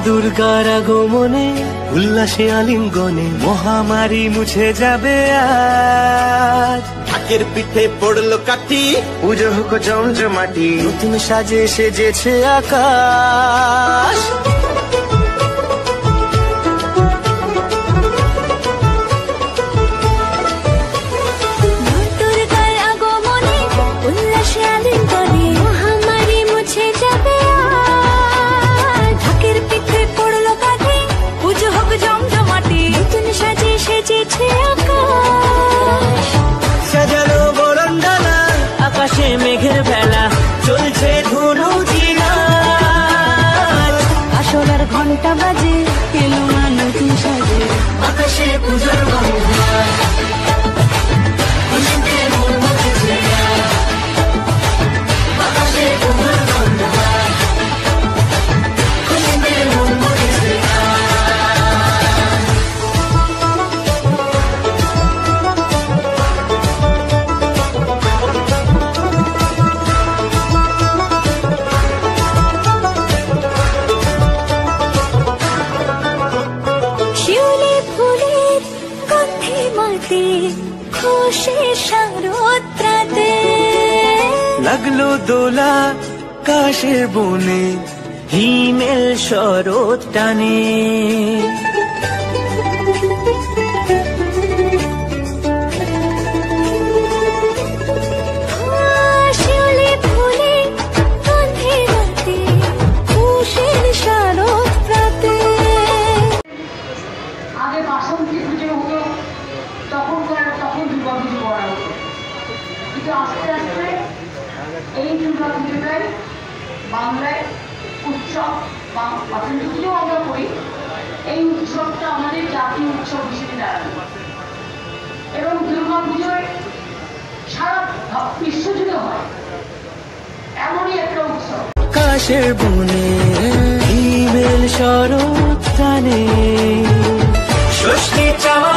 দুর্গার আগমনে উল্লাসে আলিঙ্গনে মহামারী মুছে যাবে আজ। ঢাকের পিঠে পড়লো কাঠি, পুজো হোক জমজমাটি, নতুন সাজে সেজেছে আকাশ। সাজানো বরণডালা, আকাশে মেঘের বেলা, চলছে ধনু জিনা। আসলার ঘন্টা বাজে, এলো মা নতুন সাজে, আকাশে পুজোর খুশির শারদরাতে লাগলো দোলা কাশের বনে, হিমেল শরৎ টানে। শিউলি ফুলে গন্ধে রাতে, খুশির শারদরাতে। আগে বাসন্তী পুজো হতো, তখন দুর্গা পুজো করা হতো, কিন্তু আস্তে আস্তে এই দুর্গা পুজোটাই বাংলায় উৎসব, বাসন্তী পুজোও আমরা করি, এই উৎসবটা আমাদের জাতীয় উৎসব হিসেবে দাঁড়ানো এবং দুর্গা পুজোয় সারা বিশ্বজুড়ে হয় এমনই একটা উৎসব। কাশের বনে হিমেল শরৎ টানে, ষষ্ঠী চাওয়া